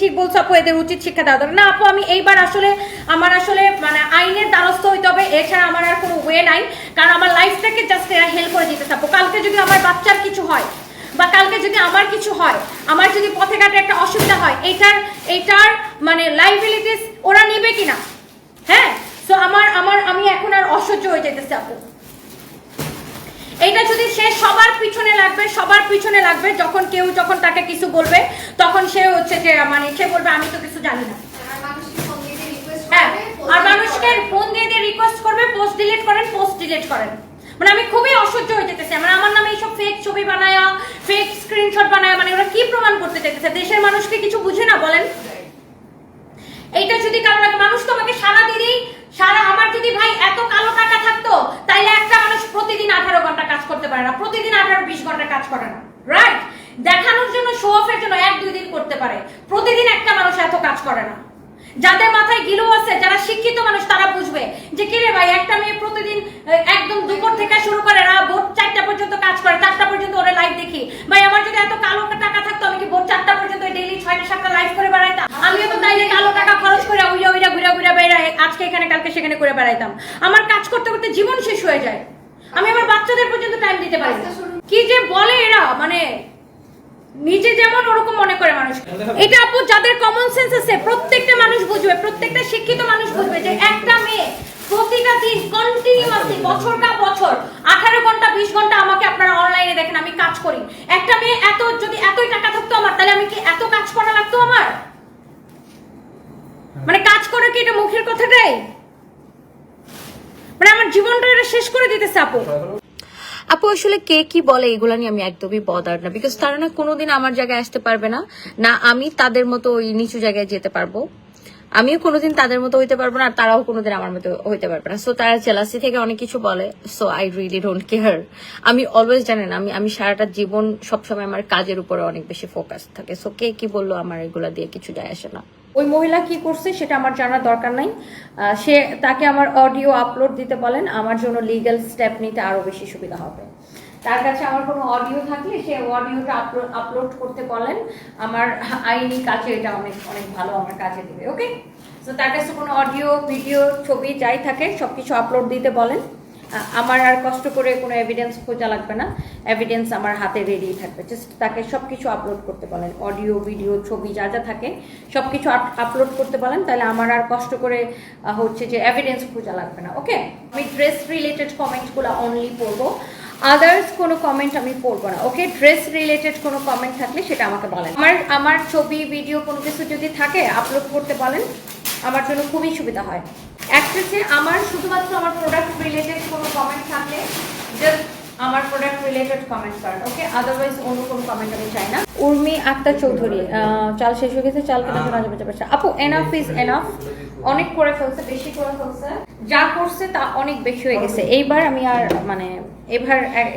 ঠিক বলছো আপু, এদের উচিত শিক্ষা দেওয়া দরকার। না আপু, আমি এইবার আমার মানে আইনের দ্বারস্থ হইতে হবে, এছাড়া আমার আর কোনো ওয়ে নাই। কারণ আমার লাইফটাকে জাস্ট এরা হেল্প করে দিতে থাকবো। কালকে যদি আমার বাচ্চার কিছু হয় বা কালকে যদি আমার কিছু হয়, আমার যদি পথে ঘাটে একটা অসুবিধা হয়, এইটার মানে লাইবিলিটিস ওরা নিবে কিনা? হ্যাঁ, সো আমি এখন আর অসহ্য হয়ে যেতেছে আপু। এইটা যদি সে সবার পিছনে লাগবে, যখন তাকে কিছু বলবে তখন সে হচ্ছে যে মানে সে বলবে আমি তো কিছু জানি না। হ্যাঁ, আর মানুষকে ফোন দিয়ে রিকোয়েস্ট করবে পোস্ট ডিলিট করেন। মানে আমি খুবই অসহ্য হয়ে যেতেছে। মানে আমার নামে এইসব ফেক ছবি বানায়া, ফেক স্ক্রিনশট বানায়া, মানে ওরা কি প্রমাণ করতে চাইতেছে? দেশের মানুষকে কিছু বুঝে না বলেন? এইটা যদি কারো লাগে, মানুষ তো আমাকে আমার যদি ভাই এত কালো টাকা থাকতো, তাইলে একটা মানুষ প্রতিদিন 18 ঘন্টা কাজ করতে পারে না, প্রতিদিন 18-20 ঘন্টা কাজ করে না, রাইট? দেখানোর জন্য, শো অফের জন্য 1-2 দিন করতে পারে, প্রতিদিন একটা মানুষ এত কাজ করে না। যাদের মাথায় গিলু আছে, যারা শিক্ষিত মানুষ, তারা বুঝবে যে কি রে ভাই, একটা মেয়ে প্রতিদিন একদম দুপুর থেকে শুরু করে ভোর 4টা পর্যন্ত কাজ করে, 4টা পর্যন্ত ওরা লাইভ দেখি। ভাই আমার যদি এত কালো টাকা থাকতো, আমি কি ভোর 4টা পর্যন্ত ডেইলি 6টা-7টা লাইভ করে বেড়াইতাম? আমিও তো তাইলে কালো টাকা খরচ করে ঘুরে বেড়াই, আজকে এখানে কালকে সেখানে করে বেড়াইতাম। আমার কাজ করতে করতে জীবন শেষ হয়ে যায়, আমি আমার বাচ্চাদের পর্যন্ত টাইম দিতে পারি না। কি যে বলে এরা, মানে নিজে যেমন ওরকম মনে করে মানুষ। এটা আপু যাদের কমন সেন্স আছে, প্রত্যেকটা মানুষ বুঝবে, প্রত্যেকটা শিক্ষিত মানুষ বুঝবে যে একটা মেয়ে প্রতিটা দিন কন্টিনিউয়াসলি বছরটা বছর 18 ঘন্টা 20 ঘন্টা আমাকে আপনারা অনলাইনে দেখেন আমি কাজ করি। একটা মেয়ে যদি এতই টাকা থাকতো আমার, তাহলে আমি কি এত কাজ করা লাগতো আমার? মানে কাজ করে কি এটা মুখের কথাটাই? মানে আমার জীবনটা এটা শেষ করে দিতেছে আপু। আপু আসলে কে কি বলে এগুলা নিয়ে আমি একদমই বদার না, বিকজ তারা না কোনোদিন আমার জায়গায় আসতে পারবে না, না আমি তাদের মতো ওই নিচু জায়গায় যেতে পারবো, আমিও কোনোদিন তাদের মতো হইতে পারবো না, আর তারাও কোনোদিন আমার মতো হইতে পারবে না। সো তারা জেলাসি থেকে অনেক কিছু বলে, so I really don't care. আমি অলওয়েজ জানেন আমি সারাটা জীবন সবসময় আমার কাজের উপরে অনেক বেশি ফোকাস থাকে। সো কে কি বললো আমার এগুলা দিয়ে কিছু যায় আসে না। ওই মহিলা কি করছে সেটা আমার জানার দরকার নাই। তাকে আমার অডিও আপলোড দিতে বলেন, আমার জন্য লিগ্যাল স্টেপ নিতে আরো বেশি সুবিধা হবে। তার কাছে আমার কোনো অডিও থাকলে সে অডিওটা আপলোড করতে বলেন, আমার আইনি কাজে এটা অনেক অনেক ভালো আমার কাজে দিবে। ওকে, তো তার কাছে কোনো অডিও, ভিডিও, ছবি যাই থাকে সবকিছু আপলোড দিতে বলেন। আমার আর কষ্ট করে কোনো এভিডেন্স খোঁজা লাগবে না, এভিডেন্স আমার হাতে রেডি থাকবে। জাস্ট তাকে সবকিছু আপলোড করতে বলেন, অডিও, ভিডিও, ছবি যা যা থাকে সবকিছু আপলোড করতে বলেন, তাহলে আমার আর কষ্ট করে হচ্ছে যে এভিডেন্স খোঁজা লাগবে না। ওকে, আমি ড্রেস রিলেটেড কমেন্টগুলো অনলি পড়বো, আদার্স কোনো কমেন্ট আমি পড়বো না। ওকে, ড্রেস রিলেটেড কোনো কমেন্ট থাকলে সেটা আমাকে বলেন। আমার ছবি, ভিডিও কোনো কিছু যদি থাকে আপলোড করতে বলেন, আমার জন্য খুবই সুবিধা হয়। অ্যাক্ট্রেসে আমার শুধুমাত্র আমার প্রোডাক্ট রিলেটেড কোনো কমেন্ট থাকলে জাস্ট আমার প্রোডাক্ট রিলেটেড কমেন্ট করেন। ওকে, আদারওয়াইজ অন্য কোনো কমেন্ট আমি চাই না। উর্মি আক্তার চৌধুরী, চাল শেষ হয়ে গেছে, চাল কেনা মাঝে মাঝে পারছে। আপু এনাফ ইজ এনাফ, অনেক করে ফেলছে, বেশি করে ফেলছে, যা করছে তা অনেক বেশি হয়ে গেছে। এইবার আমি আর মানে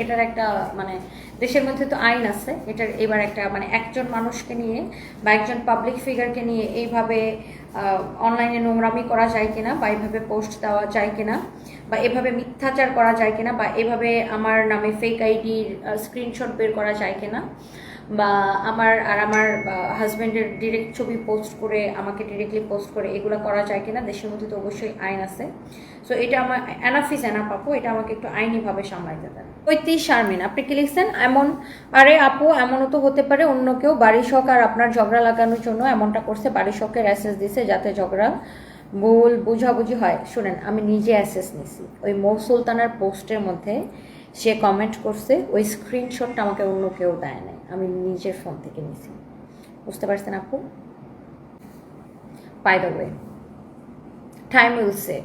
এটার একটা মানে দেশের মধ্যে তো আইন আছে, এবার একটা মানে একজন মানুষকে নিয়ে বা একজন পাবলিক ফিগারকে নিয়ে এইভাবে অনলাইনে নোংরামি করা যায় কিনা, বা এইভাবে পোস্ট দেওয়া যায় কিনা, বা এভাবে মিথ্যাচার করা যায় কিনা, বা এভাবে আমার নামে ফেক আইডির স্ক্রিনশট বের করা যায় কিনা, বা আমার হাজব্যান্ডের ডিরেক্ট ছবি পোস্ট করে আমাকে ডিরেক্টলি পোস্ট করে এগুলো করা যায় কিনা। দেশের মধ্যে তো অবশ্যই আইন আছে। সো এটা আমার এনাফ ইজ এনাফ আপু, এটা আমাকে একটু আইনিভাবে সামলাইতে দেন। ঐতিশ শারমিন, আপনি কি লিখছেন? আরে আপু, এমনও তো হতে পারে অন্য কেউ বাড়ি শখ আর আপনার ঝগড়া লাগানোর জন্য এমনটা করছে, বাড়ি শখের অ্যাসেস দিছে যাতে ঝগড়া ভুল বুঝাবুঝি হয়। শুনেন, আমি নিজে অ্যাসেস নিছি, ওই মৌ সুলতানার পোস্টের মধ্যে সে কমেন্ট করছে, ওই স্ক্রিনশটটা আমাকে অন্য কেউ দেয় নাই, আমি নিজের ফোন থেকে নিছি। বুঝতে পারছেন আপু? By the way, time will say.